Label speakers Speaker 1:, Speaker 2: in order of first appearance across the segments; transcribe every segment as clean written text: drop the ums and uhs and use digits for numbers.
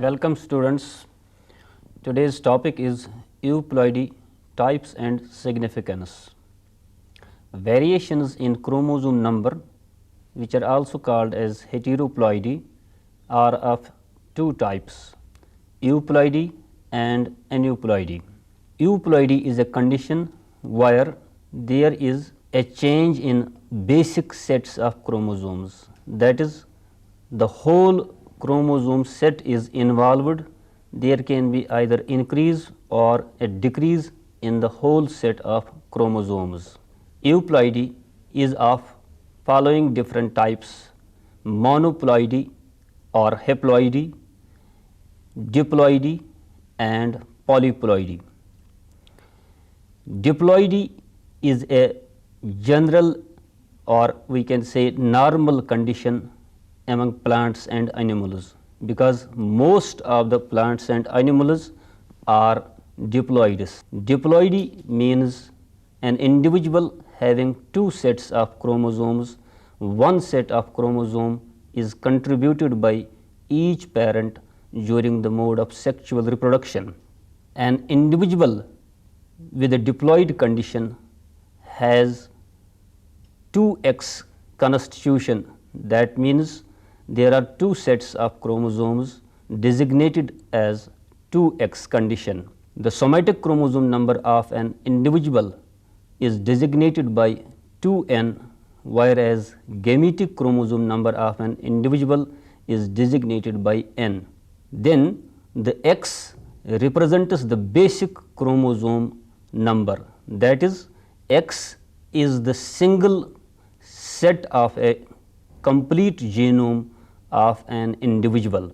Speaker 1: Welcome students. Today's topic is euploidy types and significance. Variations in chromosome number, which are also called as heteroploidy, are of two types, euploidy and aneuploidy. Euploidy is a condition where there is a change in basic sets of chromosomes, that is, the whole chromosome set is involved. There can be either increase or a decrease in the whole set of chromosomes. Euploidy is of following different types: monoploidy or haploidy, diploidy and polyploidy. Diploidy is a general, or we can say normal condition among plants and animals, because most of the plants and animals are diploids. Diploidy means an individual having two sets of chromosomes. One set of chromosome is contributed by each parent during the mode of sexual reproduction. An individual with a diploid condition has 2x constitution. That means there are two sets of chromosomes designated as 2x condition. The somatic chromosome number of an individual is designated by 2n, whereas gametic chromosome number of an individual is designated by n. Then the x represents the basic chromosome number, that is, x is the single set of a complete genome of an individual.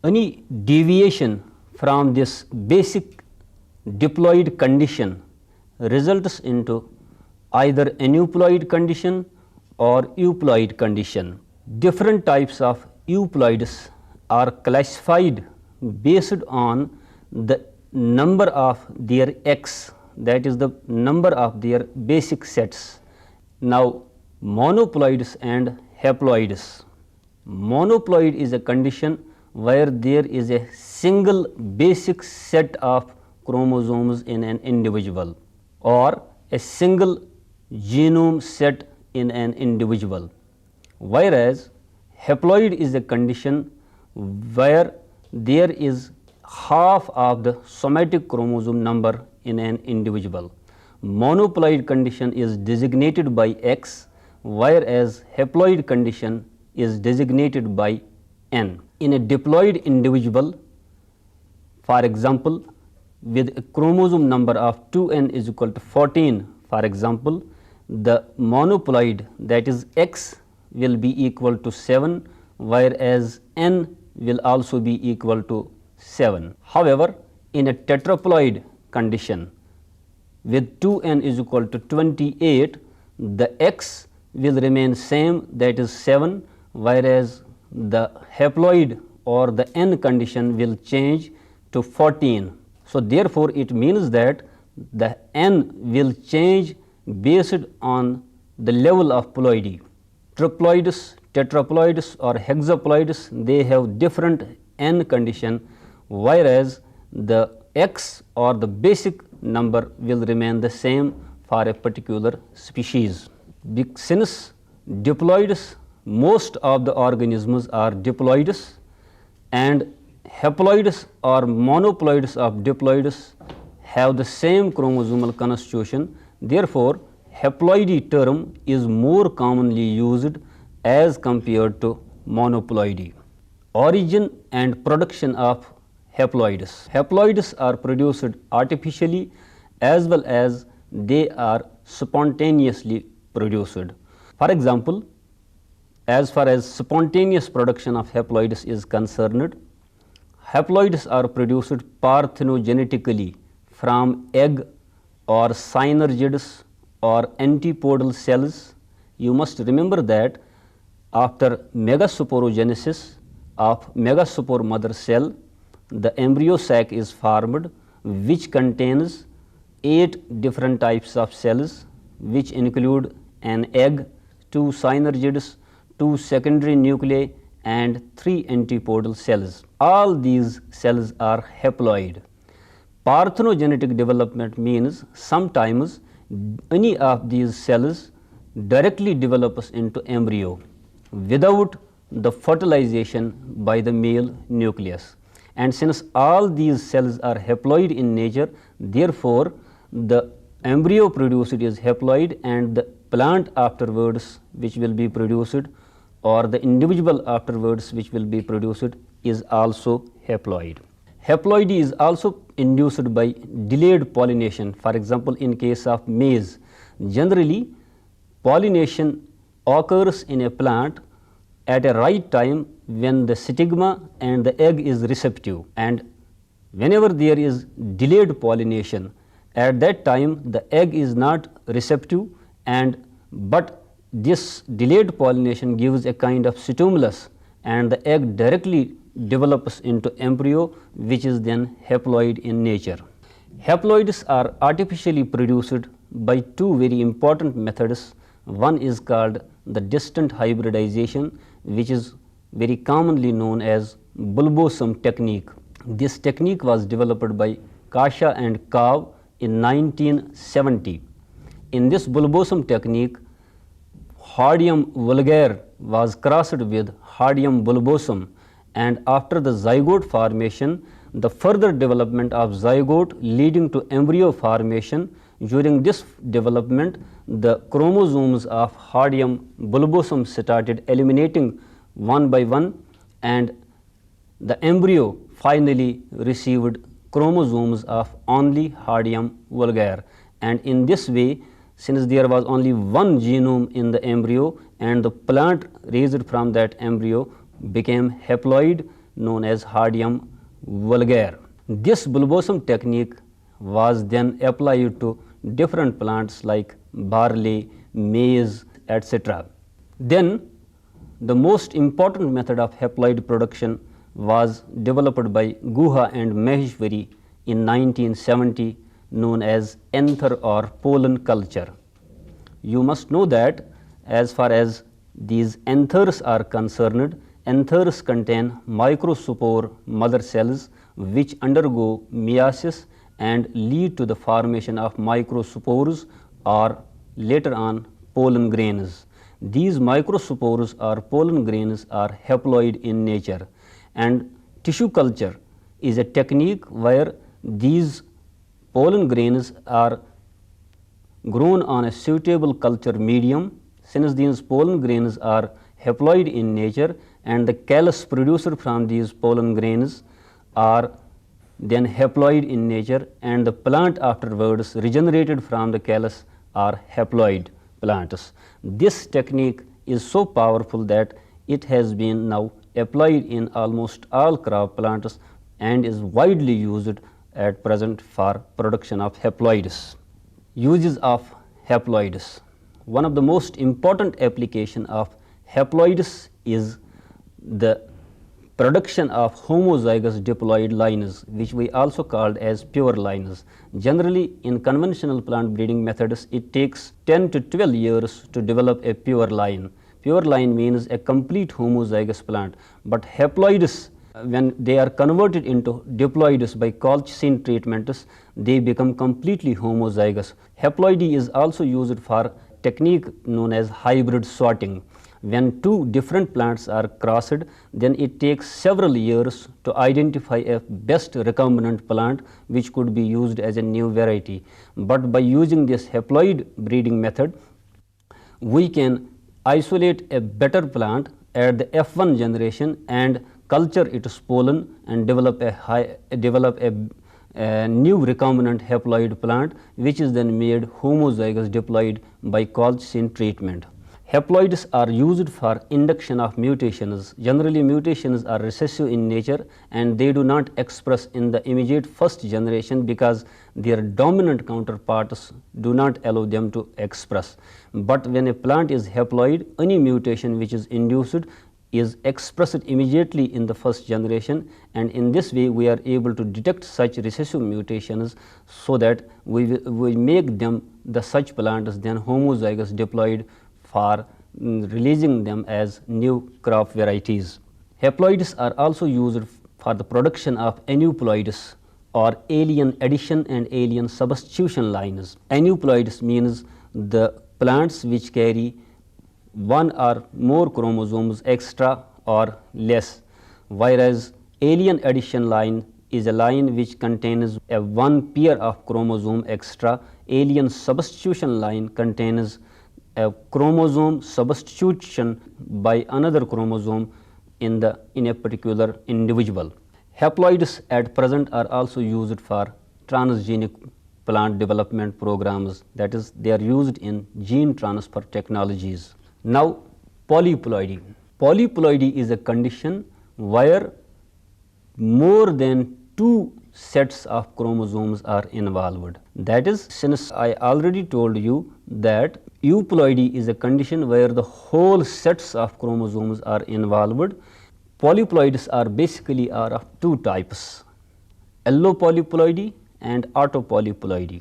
Speaker 1: Any deviation from this basic diploid condition results into either aneuploid condition or euploid condition. Different types of euploids are classified based on the number of their x, that is the number of their basic sets. Now, monoploids and haploids. Monoploid is a condition where there is a single basic set of chromosomes in an individual, or a single genome set in an individual, whereas haploid is a condition where there is half of the somatic chromosome number in an individual. Monoploid condition is designated by x, whereas haploid condition is designated by n. In a diploid individual, for example, with a chromosome number of 2n is equal to 14, for example, the monoploid, that is x, will be equal to 7, whereas n will also be equal to 7. However, in a tetraploid condition with 2n is equal to 28, the x will remain same, that is 7, whereas the haploid or the n condition will change to 14. So, therefore, it means that the n will change based on the level of ploidy. Triploids, tetraploids or hexaploids, they have different n condition, whereas the x or the basic number will remain the same for a particular species. Since diploids, most of the organisms are diploids, and haploids or monoploids of diploids have the same chromosomal constitution. Therefore, haploidy term is more commonly used as compared to monoploidy. Origin and production of haploids. Haploids are produced artificially as well as they are spontaneously produced. For example, as far as spontaneous production of haploids is concerned, haploids are produced parthenogenetically from egg or synergids or antipodal cells. You must remember that after megasporogenesis of megaspore mother cell, the embryo sac is formed, which contains 8 different types of cells, which include an egg, 2 synergids, 2 secondary nuclei and 3 antipodal cells. All these cells are haploid. Parthenogenetic development means sometimes any of these cells directly develops into embryo without the fertilization by the male nucleus. And since all these cells are haploid in nature, therefore the embryo produced is haploid and the plant afterwards which will be produced, or the individual afterwards which will be produced, is also haploid. Haploidy is also induced by delayed pollination. For example, in case of maize, generally pollination occurs in a plant at a right time when the stigma and the egg is receptive, and whenever there is delayed pollination, at that time the egg is not receptive, and but this delayed pollination gives a kind of stimulus and the egg directly develops into embryo, which is then haploid in nature. Haploids are artificially produced by two very important methods. One is called the distant hybridization, which is very commonly known as bulbosome technique. This technique was developed by Kasha and Kav in 1970. In this bulbosome technique, Hardium vulgare was crossed with Hardium bulbosum, and after the zygote formation, the further development of zygote leading to embryo formation. During this development, the chromosomes of Hardium bulbosum started eliminating one by one, and the embryo finally received chromosomes of only Hardium vulgare. And in this way, since there was only one genome in the embryo and the plant raised from that embryo became haploid, known as Hardium vulgare. This bulbosome technique was then applied to different plants like barley, maize, etc. Then the most important method of haploid production was developed by Guha and Maheshwari in 1970, known as anther or pollen culture. You must know that as far as these anthers are concerned, anthers contain microspore mother cells which undergo meiosis and lead to the formation of microspores or later on pollen grains. These microspores or pollen grains are haploid in nature, and tissue culture is a technique where these pollen grains are grown on a suitable culture medium. Since these pollen grains are haploid in nature and the callus produced from these pollen grains are then haploid in nature, and the plant afterwards regenerated from the callus are haploid plants. This technique is so powerful that it has been now applied in almost all crop plants and is widely used at present for production of haploids. Uses of haploids. One of the most important application of haploids is the production of homozygous diploid lines, which we also called as pure lines. Generally, in conventional plant breeding methods, it takes 10 to 12 years to develop a pure line. Pure line means a complete homozygous plant, but haploids, when they are converted into diploids by colchicine treatments, they become completely homozygous. Haploidy is also used for technique known as hybrid sorting. When two different plants are crossed, then it takes several years to identify a best recombinant plant which could be used as a new variety. But by using this haploid breeding method, we can isolate a better plant at the F1 generation and culture its pollen and develop a new recombinant haploid plant, which is then made homozygous diploid by colchicine treatment. Haploids are used for induction of mutations. Generally, mutations are recessive in nature and they do not express in the immediate first generation because their dominant counterparts do not allow them to express. But when a plant is haploid, any mutation which is induced is expressed immediately in the first generation, and in this way we are able to detect such recessive mutations so that we make them the such plants then homozygous diploid for releasing them as new crop varieties. Haploids are also used for the production of aneuploids or alien addition and alien substitution lines. Aneuploids means the plants which carry one or more chromosomes extra or less, whereas alien addition line is a line which contains a one pair of chromosome extra. Alien substitution line contains a chromosome substitution by another chromosome in a particular individual. Haploids at present are also used for transgenic plant development programs, that is, they are used in gene transfer technologies. Now, polyploidy. Polyploidy is a condition where more than two sets of chromosomes are involved. That is, since I already told you that euploidy is a condition where the whole sets of chromosomes are involved, polyploids are basically of two types, allopolyploidy and autopolyploidy.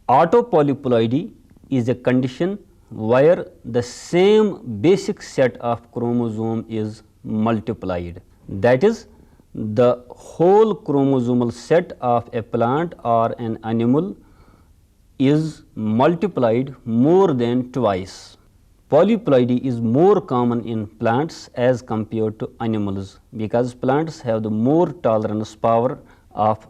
Speaker 1: Autopolyploidy is a condition where the same basic set of chromosome is multiplied. That is, the whole chromosomal set of a plant or an animal is multiplied more than twice. Polyploidy is more common in plants as compared to animals, because plants have the more tolerance power of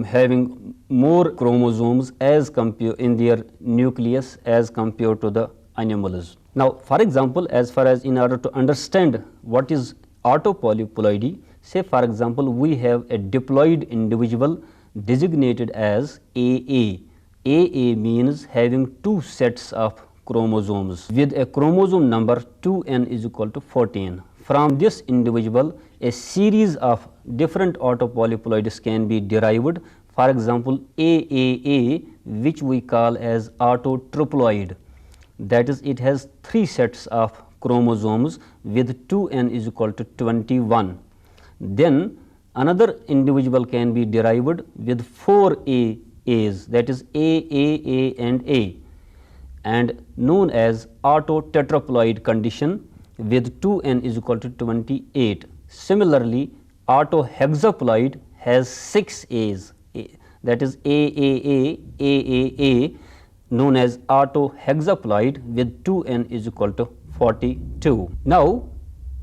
Speaker 1: having more chromosomes as compared in their nucleus as compared to the animals. Now, for example, as far as in order to understand what is autopolyploidy, say for example, we have a diploid individual designated as AA. AA means having two sets of chromosomes with a chromosome number 2n is equal to 14. From this individual, a series of different autopolyploids can be derived. For example, AAA, which we call as autotriploid, that is, it has three sets of chromosomes with 2n is equal to 21. Then another individual can be derived with 4 AAs, that is AAA and A, and known as autotetraploid condition with 2n is equal to 28. Similarly, autohexaploid has 6 A's, that is AAA, AAA, known as autohexaploid with 2n is equal to 42. Now,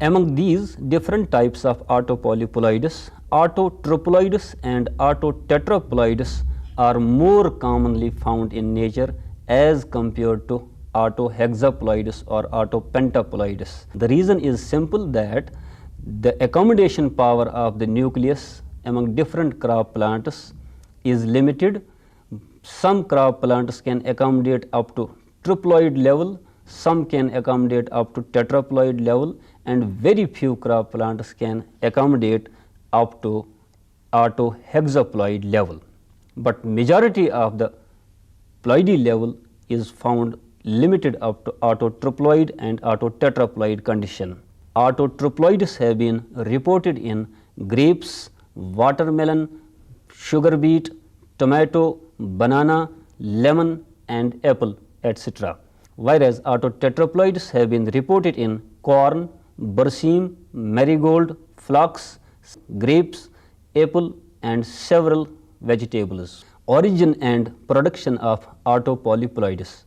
Speaker 1: among these different types of autopolyploids, autotriploids and autotetraploids are more commonly found in nature as compared to autohexaploids or autopentaploids. The reason is simple, that the accommodation power of the nucleus among different crop plants is limited. Some crop plants can accommodate up to triploid level, some can accommodate up to tetraploid level, and very few crop plants can accommodate up to autohexaploid level. But majority of the ploidy level is found limited up to autotriploid and autotetraploid condition. Autotriploids have been reported in grapes, watermelon, sugar beet, tomato, banana, lemon and apple, etc. Whereas autotetraploids have been reported in corn, berseem, marigold, flax, grapes, apple and several vegetables. Origin and production of autopolyploids.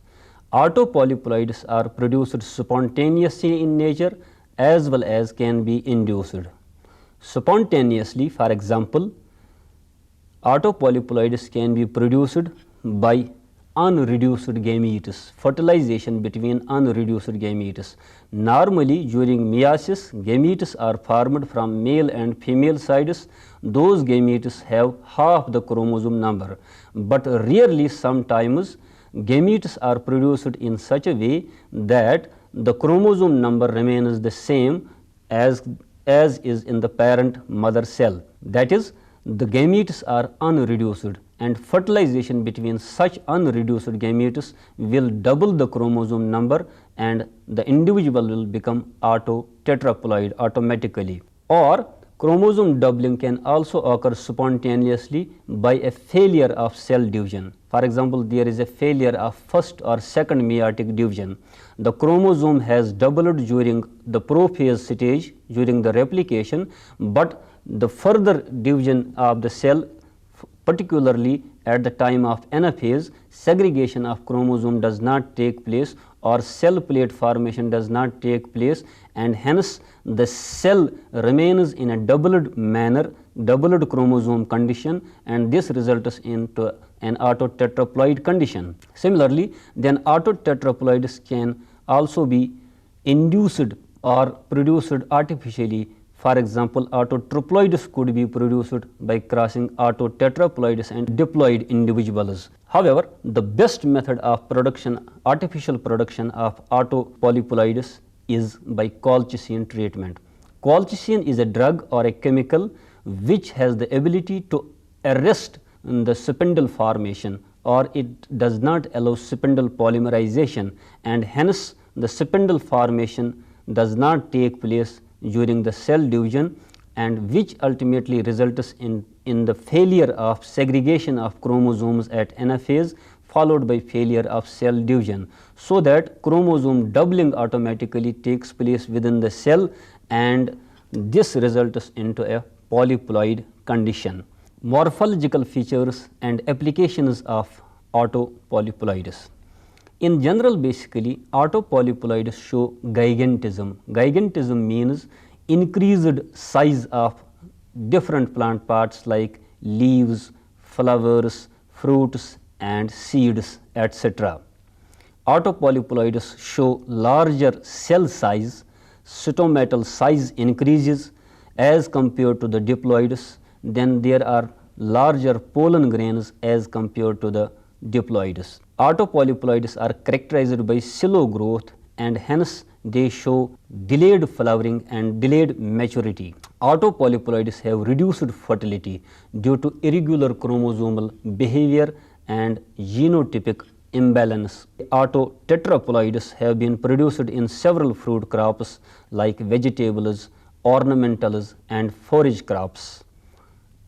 Speaker 1: Autopolyploids are produced spontaneously in nature as well as can be induced. Spontaneously, for example, autopolyploids can be produced by unreduced gametes, fertilization between unreduced gametes. Normally, during meiosis, gametes are formed from male and female sides. Those gametes have half the chromosome number, but rarely sometimes gametes are produced in such a way that the chromosome number remains the same as is in the parent mother cell. That is, the gametes are unreduced, and fertilization between such unreduced gametes will double the chromosome number and the individual will become autotetraploid automatically. Or Chromosome doubling can also occur spontaneously by a failure of cell division. For example, there is a failure of first or second meiotic division. The chromosome has doubled during the prophase stage during the replication, but the further division of the cell, particularly at the time of anaphase, segregation of chromosome does not take place or cell plate formation does not take place, and hence the cell remains in a doubled manner, doubled chromosome condition, and this results into an autotetraploid condition. Similarly, then autotetraploids can also be induced or produced artificially. For example, autotriploids could be produced by crossing autotetraploids and diploid individuals. However, the best method of production, artificial production of autopolyploids is by colchicine treatment. Colchicine is a drug or a chemical which has the ability to arrest the spindle formation, or it does not allow spindle polymerization, and hence the spindle formation does not take place during the cell division, and which ultimately results in the failure of segregation of chromosomes at anaphase followed by failure of cell division, so that chromosome doubling automatically takes place within the cell, and this results into a polyploid condition. Morphological features and applications of autopolyploids. In general, basically autopolyploids show gigantism. Gigantism means increased size of different plant parts like leaves, flowers, fruits and seeds, etc. Autopolyploids show larger cell size, stomatal size increases as compared to the diploids, then there are larger pollen grains as compared to the diploids. Autopolyploids are characterized by slow growth, and hence they show delayed flowering and delayed maturity. Autopolyploids have reduced fertility due to irregular chromosomal behavior and genotypic imbalance. Autotetraploids have been produced in several fruit crops like vegetables, ornamentals and forage crops.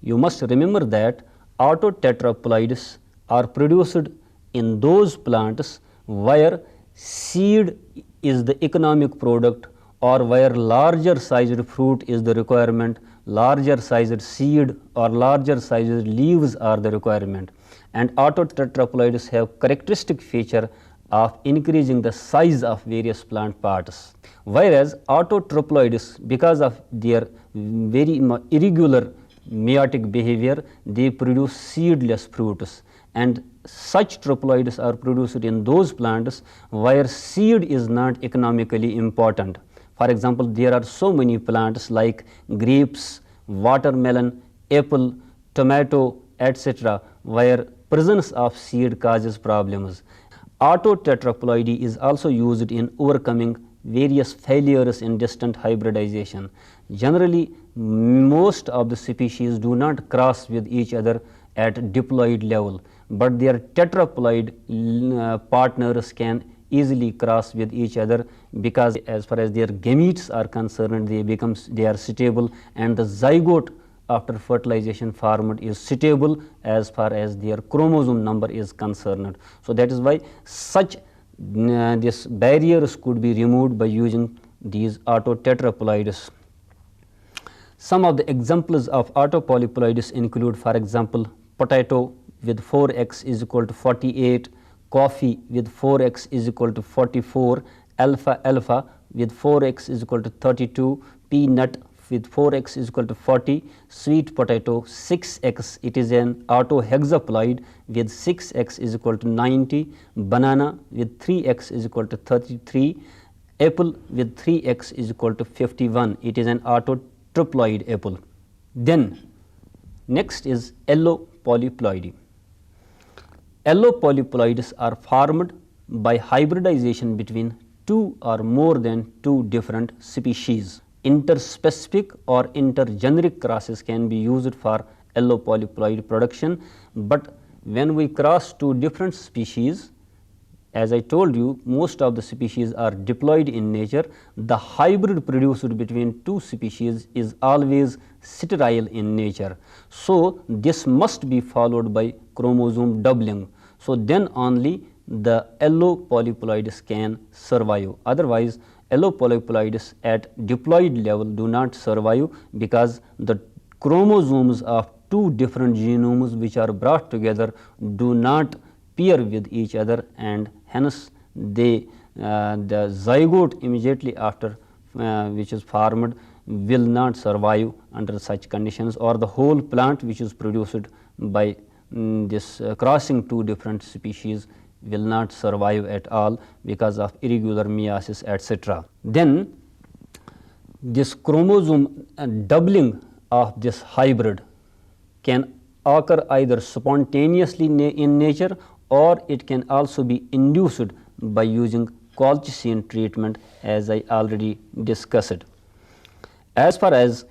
Speaker 1: You must remember that autotetraploids are produced in those plants where seed is the economic product, or where larger sized fruit is the requirement, larger sized seed or larger sized leaves are the requirement. And autotetraploids have characteristic feature of increasing the size of various plant parts, whereas autotriploids, because of their very irregular meiotic behavior, they produce seedless fruits, and such triploids are produced in those plants where seed is not economically important. For example, there are so many plants like grapes, watermelon, apple, tomato, etc., where presence of seed causes problems. Autotetraploidy is also used in overcoming various failures in distant hybridization. Generally, most of the species do not cross with each other at diploid level, but their tetraploid partners can easily cross with each other, because as far as their gametes are concerned, they are stable, and the zygote after fertilization formed is stable as far as their chromosome number is concerned. So that is why such these barriers could be removed by using these autotetraploids. Some of the examples of autopolyploids include, for example, potato with 4x is equal to 48, coffee with 4x is equal to 44, alfalfa with 4x is equal to 32, peanut with 4x is equal to 40, sweet potato 6x, it is an autohexaploid with 6x is equal to 90, banana with 3x is equal to 33, apple with 3x is equal to 51, it is an autotriploid apple. Then next is allopolyploidy. Allopolyploids are formed by hybridization between two or more than two different species. Interspecific or intergeneric crosses can be used for allopolyploid production, but when we cross two different species, as I told you, most of the species are diploid in nature. The hybrid produced between two species is always sterile in nature. So, this must be followed by chromosome doubling. So, then only the allo polyploids can survive. Otherwise, allo polyploids at diploid level do not survive, because the chromosomes of two different genomes which are brought together do not pair with each other, and hence they the zygote immediately after which is formed will not survive under such conditions, or the whole plant which is produced by this crossing two different species will not survive at all because of irregular meiosis, etc. Then this chromosome doubling of this hybrid can occur either spontaneously in nature, or it can also be induced by using colchicine treatment, as I already discussed. As far as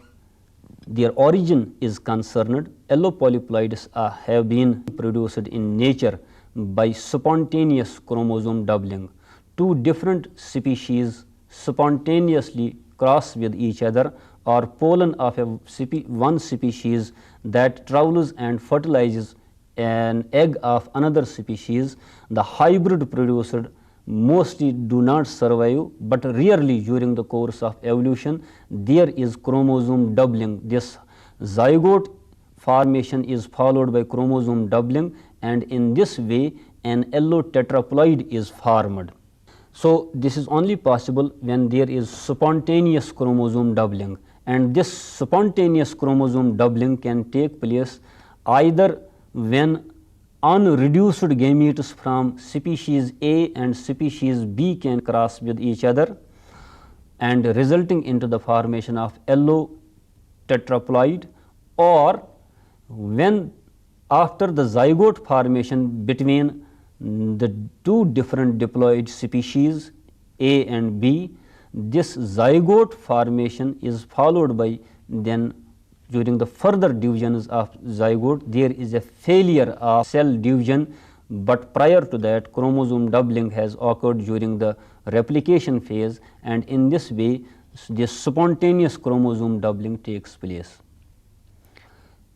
Speaker 1: their origin is concerned, allo polyploids have been produced in nature by spontaneous chromosome doubling. Two different species spontaneously cross with each other, or pollen of one species that travels and fertilizes an egg of another species. The hybrid produced mostly do not survive, but rarely during the course of evolution there is chromosome doubling. This zygote formation is followed by chromosome doubling, and in this way an allotetraploid is formed. So, this is only possible when there is spontaneous chromosome doubling, and this spontaneous chromosome doubling can take place either when unreduced gametes from species A and species B can cross with each other, and resulting into the formation of allotetraploid, or when after the zygote formation between the two different diploid species A and B, this zygote formation is followed by, then during the further divisions of zygote there is a failure of cell division, but prior to that chromosome doubling has occurred during the replication phase, and in this way this spontaneous chromosome doubling takes place.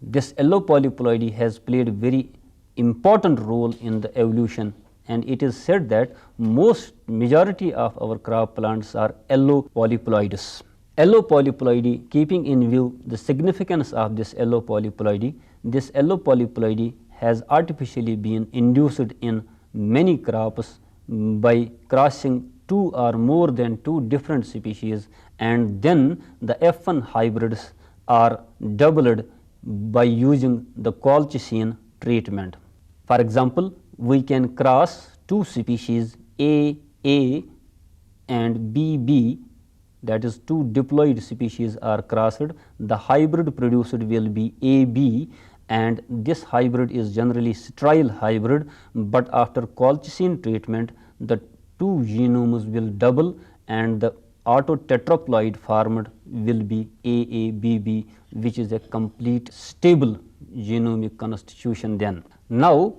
Speaker 1: This allopolyploidy has played a very important role in the evolution, and it is said that majority of our crop plants are allopolyploids. Allopolyploidy, keeping in view the significance of this allopolyploidy has artificially been induced in many crops by crossing two or more than two different species, and then the F1 hybrids are doubled by using the colchicine treatment. For example, we can cross two species A and B, that is two diploid species are crossed. The hybrid produced will be AB, and this hybrid is generally sterile hybrid, but after colchicine treatment the two genomes will double and the autotetraploid formed will be AABB, which is a complete stable genomic constitution then. Now,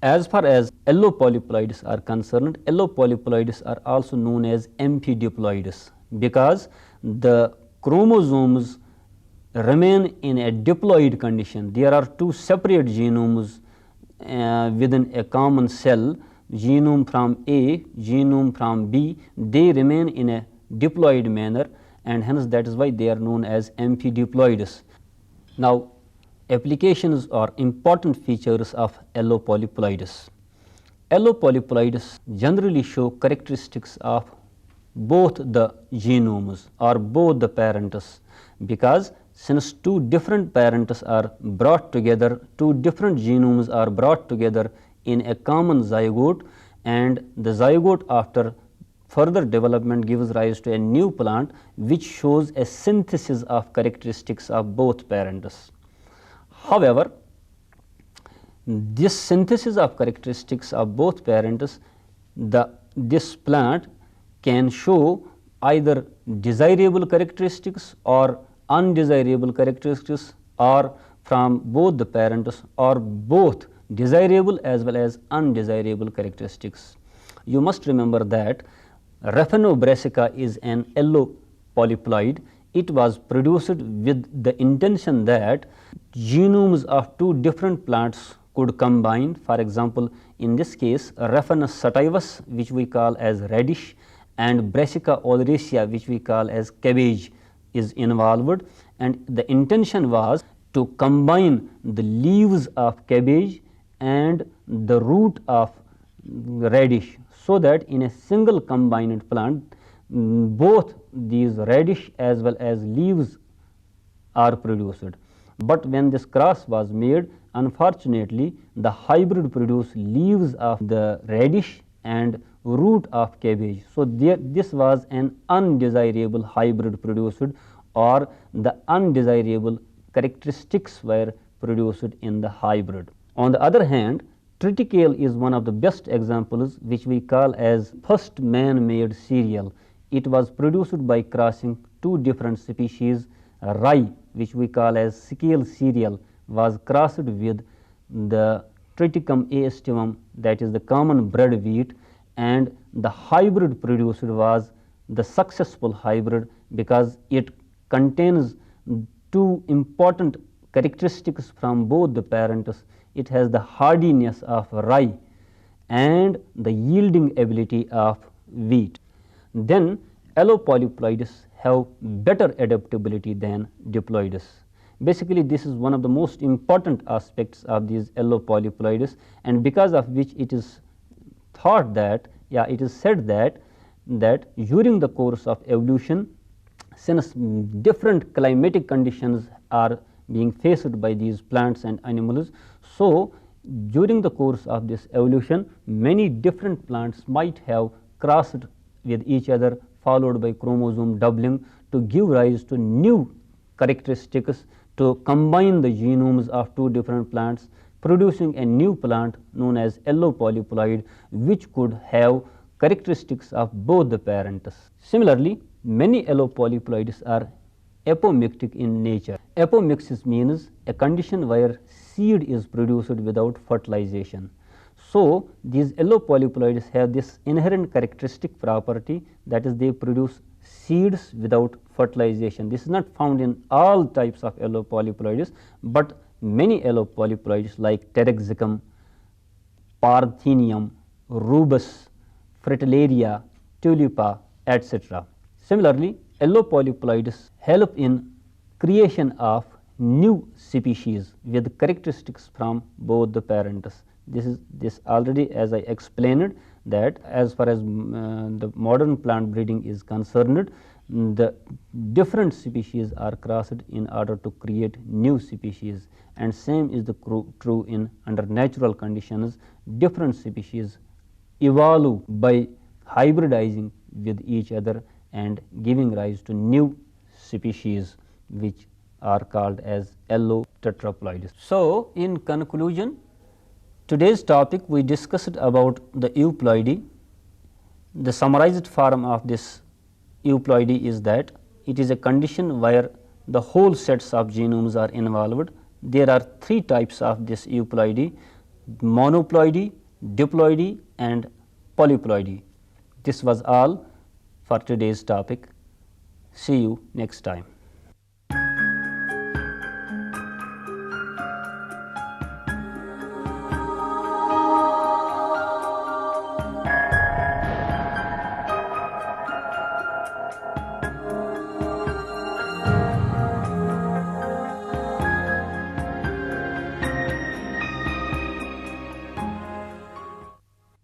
Speaker 1: as far as allopolyploids are concerned, allopolyploids are also known as amphidiploids, because the chromosomes remain in a diploid condition. There are two separate genomes within a common cell, genome from A, genome from B, they remain in a diploid manner, and hence that is why they are known as amphidiploids. Now, applications or important features of allopolyploids. Allopolyploids generally show characteristics of both the genomes or both the parents, because since two different parents are brought together, two different genomes are brought together in a common zygote, and the zygote after further development gives rise to a new plant which shows a synthesis of characteristics of both parents. However, this synthesis of characteristics of both parents, this plant can show either desirable characteristics or undesirable characteristics, or from both the parents or both desirable as well as undesirable characteristics. You must remember that Raphanobrassica is an yellow polyploid. It was produced with the intention that genomes of two different plants could combine. For example, in this case Raphanus sativus, which we call as radish, and Brassica oleracea, which we call as cabbage, is involved, and the intention was to combine the leaves of cabbage and the root of radish, so that in a single combined plant both these radish as well as leaves are produced. But when this cross was made, unfortunately the hybrid produced leaves of the radish and root of cabbage. So, this was an undesirable hybrid produced, or the undesirable characteristics were produced in the hybrid. On the other hand, triticale is one of the best examples, which we call as first man-made cereal. It was produced by crossing two different species. Rye, which we call as scale cereal, was crossed with the Triticum aestivum, that is the common bread wheat, and the hybrid produced was the successful hybrid because it contains two important characteristics from both the parents. It has the hardiness of rye and the yielding ability of wheat. Then allopolyploids have better adaptability than diploids. Basically, this is one of the most important aspects of these allopolyploids, and because of which it is thought that, it is said that during the course of evolution, since different climatic conditions are being faced by these plants and animals, so during the course of this evolution many different plants might have crossed with each other, followed by chromosome doubling to give rise to new characteristics, to combine the genomes of two different plants, producing a new plant known as allopolyploid, which could have characteristics of both the parents. Similarly, many allopolyploids are apomictic in nature. Apomixis means a condition where seed is produced without fertilization. So, these allopolyploids have this inherent characteristic property, that is, they produce seeds without fertilization. This is not found in all types of allopolyploids, but many allopolyploids like Taraxacum, Parthenium, Rubus, Fritillaria, Tulipa, etc. Similarly, allopolyploids help in creation of new species with characteristics from both the parents. This already, as I explained, that as far as the modern plant breeding is concerned, the different species are crossed in order to create new species, and same is the true in under natural conditions. Different species evolve by hybridizing with each other and giving rise to new species, which are called as allotetraploids. So, in conclusion, today's topic we discussed about the euploidy. The summarized form of this euploidy is that it is a condition where the whole sets of genomes are involved. There are three types of this euploidy: monoploidy, diploidy and polyploidy. This was all for today's topic. See you next time.